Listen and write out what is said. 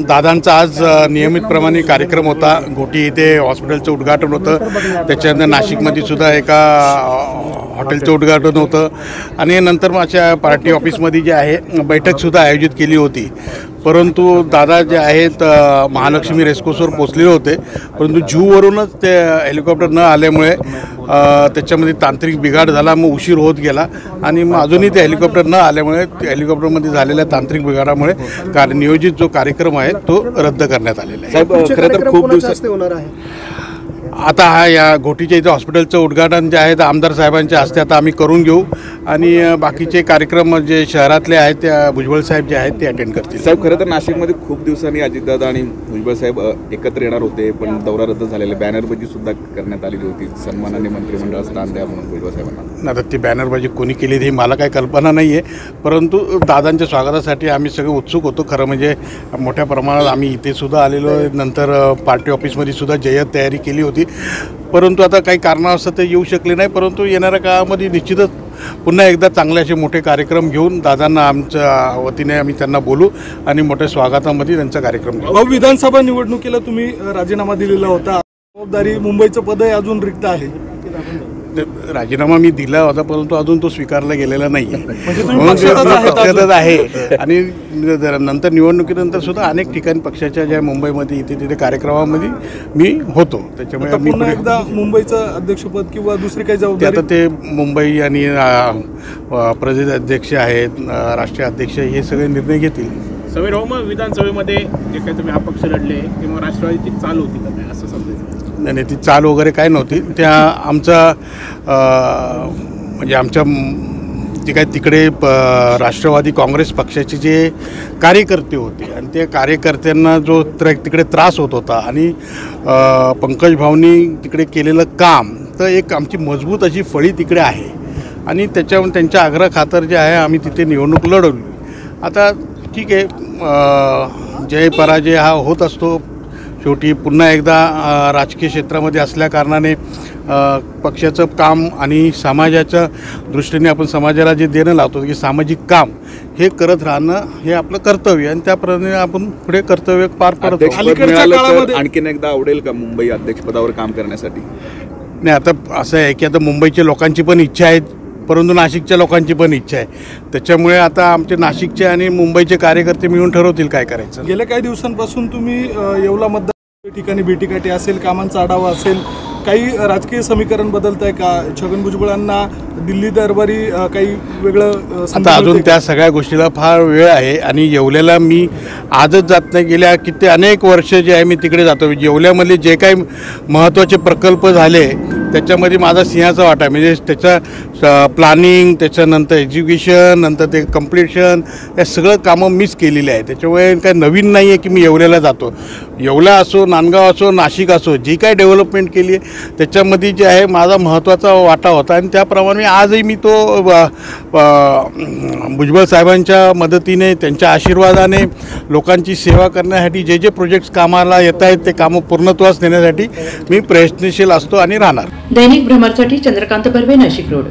दादांचा आज नियमितप्रमाणे कार्यक्रम होता। घोटी इथे हॉस्पिटलचं उद्घाटन होतं, त्याच्यानंतर नाशिकमध्ये सुद्धा एका हॉटेलचं उद्घाटन होतं आणि नंतर माझ्या पार्टी ऑफिसमध्ये जे आहे बैठकसुद्धा आयोजित केली होती। परंतु दादा जे आहेत महालक्ष्मी रेस्कोर्सवर पोचलेले होते, परंतु जूवरूनच ते हेलिकॉप्टर न आल्यामुळे त्याच्यामध्ये तांत्रिक बिघाड झाला, मग उशीर होत गेला आणि मग अजूनही ते हेलिकॉप्टर न आल्यामुळे हेलिकॉप्टरमध्ये झालेल्या तांत्रिक बिघाडामुळे नियोजित जो कार्यक्रम आहे तो रद्द करण्यात आलेला आहे। खरं तर खूप दिवस होणार आहे। आता या घोटीच्या इथे हॉस्पिटलचं उद्घाटन जे आहे आमदार साहेबांच्या हस्ते आता आम्ही करून घेऊ आणि बाकीचे कार्यक्रम जे शहरातले आहेत त्या भुजबळ साहेब जे आहेत ते अटेंड करतील। साहेब, खरं तर नाशिकमध्ये खूप दिवसांनी अजितदादा आणि भुजबळ साहेब एकत्र येणार होते, पण दौरा रद्द झालेला, बॅनरबाजी सुद्धा करण्यात आलेली होती, सन्मानाने मंत्रिमंडळात स्थान द्या म्हणून भुजबळ साहेबांना। आता ती बॅनरबाजी कोणी केली ही मला काही कल्पना नाही आहे, परंतु दादांच्या स्वागतासाठी आम्ही सगळे उत्सुक होतो। खरं म्हणजे मोठ्या प्रमाणात आम्ही इथे सुद्धा आलेलो, नंतर पार्टी ऑफिसमध्ये सुद्धा जय्यत तयारी केली होती, परंतु आता काही कारणास्तव ते येऊ शकले नाही। परंतु येणाऱ्या काळामध्ये निश्चितच पुन्हा एकदा चांगले असे मोठे कार्यक्रम घेऊन दादांना आमच्या वतीने आम्ही त्यांना बोलू आणि मोठ्या स्वागतामध्ये त्यांचा कार्यक्रम घेऊ। विधानसभा निवडणुकीला तुम्ही राजीनामा दिलेला होता, जबाबदारी मुंबईचं पदही अजून रिक्त आहे। राजीनामा मी दिला होता, परंतु अजून तो स्वीकारला गेलेला नाही पक्षातच आहे आणि नंतर निवडणुकीनंतर सुद्धा अनेक ठिकाणी पक्षाच्या ज्या मुंबईमध्ये इथे तिथे कार्यक्रमामध्ये मी होतो, त्याच्यामुळे मी पुन्हा एकदा मुंबईचं अध्यक्षपद किंवा दुसरी काही जबाबदारी आता ते मुंबई आणि प्रदेश अध्यक्ष आहेत, राष्ट्रीय अध्यक्ष हे सगळे निर्णय घेतील। समीर हो, मग विधानसभेमध्ये जे काही तुम्ही अपक्ष लढले किंवा राष्ट्रवादीची चाल होती का काय असं समजायचं? नाही, ती चाल वगैरे काय नव्हती, त्या आमचा म्हणजे आमच्या जे काय तिकडे राष्ट्रवादी काँग्रेस पक्षाचे जे कार्यकर्ते होते आणि त्या कार्यकर्त्यांना जो तिकडे त्रास होत होता आणि पंकज भाऊंनी तिकडे केलेलं काम, तर एक आमची मजबूत अशी फळी तिकडे आहे आणि त्यांच्या आग्रह खातर जे आहे आम्ही तिथे निवडणूक लढवली। आता ठीक आहे, जय पराजय हा होत असतो, शेवटी पुन्हा एकदा राजकीय क्षेत्रामध्ये असल्याकारणाने पक्षाचं काम आणि समाजाच्या दृष्टीने आपण समाजाला जे देणं लावतो की सामाजिक काम हे करत राहणं हे आपलं कर्तव्य आणि त्याप्रमाणे आपण पुढे कर्तव्य पार पडतो। आणखीन एकदा आवडेल का मुंबई अध्यक्षपदावर काम करण्यासाठी? नाही, आता असं आहे की आता मुंबईच्या लोकांची पण इच्छा आहे, परंतु नाशिकच्या लोकांची पण इच्छा आहे, त्याच्यामुळे आता आमचे नाशिकचे आणि मुंबईचे कार्यकर्ते मिळून ठरवतील काय करायचं। गेल्या काही दिवसांपासून तुम्ही येवला मतदार ठिकाणी भेटीगाठी असेल, कामांचा आढावा असेल, काही राजकीय समीकरण बदलत आहे का? छगन भुजबळांना दिल्ली दरबारी काही वेगळं आता अजून त्या सगळ्या गोष्टीला फार वेळ आहे आणि येवल्याला मी आजच जात नाही, गेल्या किती अनेक वर्ष जे आहे मी तिकडे जातो। येवल्यामध्ये जे काही महत्त्वाचे प्रकल्प झाले त्याच्यामध्ये माझा सिंहाचा वाटा आहे, म्हणजे त्याचं प्लॅनिंग, त्याच्यानंतर एज्युकेशन, नंतर ते कम्प्लिशन, या सगळं कामं मीच केलेली आहे, त्याच्यामुळे काही नवीन नाही आहे की मी येवल्याला जातो। येवला असो, नांदगाव असो, नाशिक असो, जी काही डेव्हलपमेंट केली आहे त्याच्यामध्ये जे आहे माझा महत्त्वाचा वाटा होता आणि त्याप्रमाणे आजही मी तो भुजबळ साहेबांच्या मदतीने, त्यांच्या आशीर्वादाने लोकांची सेवा करण्यासाठी जे जे प्रोजेक्ट्स कामाला येत आहेत ते कामं पूर्णत्वास नेण्यासाठी मी प्रयत्नशील असतो आणि राहणार। दैनिक भ्रमरसाठी चंद्रकांत बर्वे, नाशिक रोड।